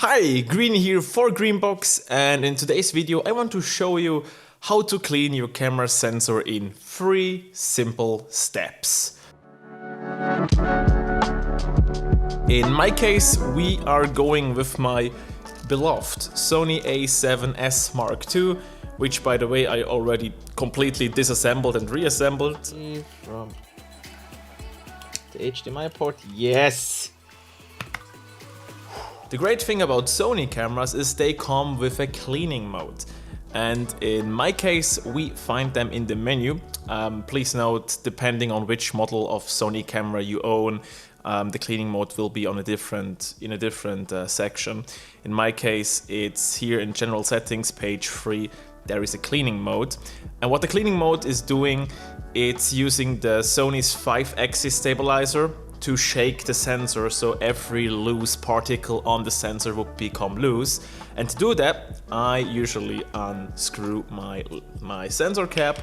Hi, Green here for Greenbox, and in today's video I want to show you how to clean your camera sensor in 3 simple steps. In my case, we are going with my beloved Sony a7S Mark II, which by the way I already completely disassembled and reassembled. From the HDMI port, yes! The great thing about Sony cameras is they come with a cleaning mode. And in my case, we find them in the menu. Please note, depending on which model of Sony camera you own, the cleaning mode will be on a different section. In my case, it's here in General Settings, page 3. There is a cleaning mode. And what the cleaning mode is doing, it's using the Sony's 5-axis stabilizer to shake the sensor so every loose particle on the sensor would become loose. And to do that, I usually unscrew my sensor cap,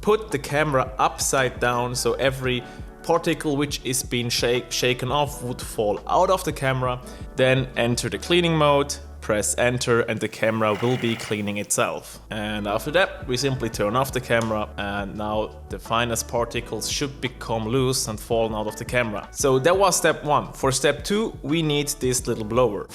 put the camera upside down so every particle which is being shaken off would fall out of the camera, then enter the cleaning mode, press enter, and the camera will be cleaning itself. And after that, we simply turn off the camera, and now the finest particles should become loose and fall out of the camera. So that was step 1. For step 2, we need this little blower.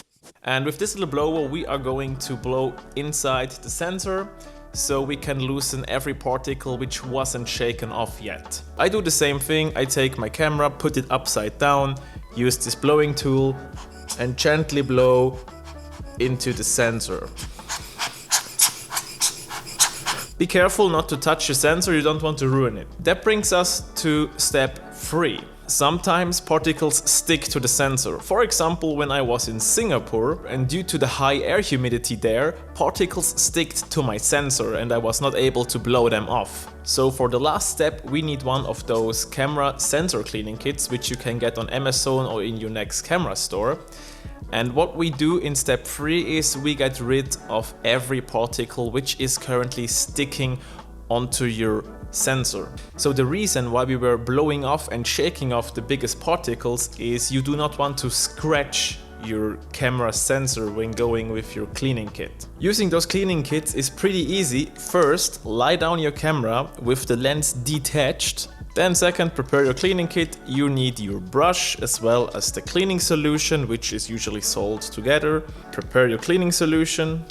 And with this little blower, we are going to blow inside the sensor so we can loosen every particle which wasn't shaken off yet. I do the same thing. I take my camera, put it upside down, use this blowing tool, and gently blow into the sensor. Be careful not to touch the sensor, you don't want to ruin it. That brings us to step 3. Sometimes particles stick to the sensor. For example, when I was in Singapore, and due to the high air humidity there, particles stick to my sensor and I was not able to blow them off. So for the last step, we need one of those camera sensor cleaning kits, which you can get on Amazon or in your next camera store. And what we do in step 3 is we get rid of every particle which is currently sticking onto your sensor. So the reason why we were blowing off and shaking off the biggest particles is you do not want to scratch your camera sensor when going with your cleaning kit. Using those cleaning kits is pretty easy. First, lie down your camera with the lens detached. Then second, prepare your cleaning kit. You need your brush as well as the cleaning solution, which is usually sold together. Prepare your cleaning solution.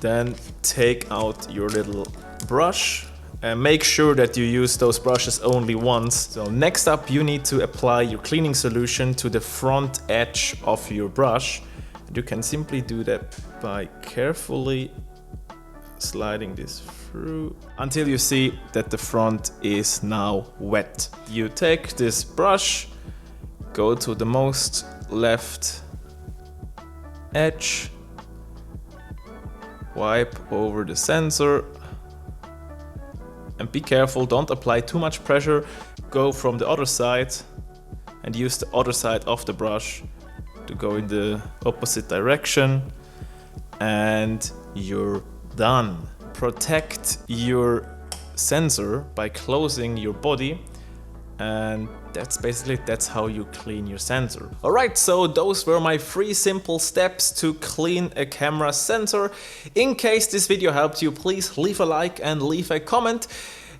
Then take out your little brush and make sure that you use those brushes only once. So next up, you need to apply your cleaning solution to the front edge of your brush. You can simply do that by carefully sliding this through until you see that the front is now wet. You take this brush, go to the most left edge, wipe over the sensor, and be careful, don't apply too much pressure. Go from the other side and use the other side of the brush to go in the opposite direction, and you're done. Protect your sensor by closing your body, and that's how you clean your sensor. Alright, so those were my 3 simple steps to clean a camera sensor. In case this video helped you, please leave a like and leave a comment.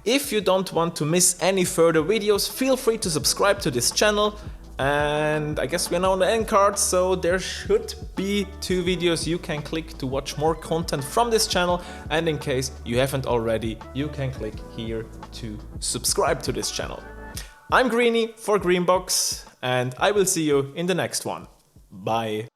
If you don't want to miss any further videos, feel free to subscribe to this channel. And I guess we're now on the end card, so there should be 2 videos you can click to watch more content from this channel. And in case you haven't already, you can click here to subscribe to this channel. I'm Greenie for Greenbox, and I will see you in the next one. Bye.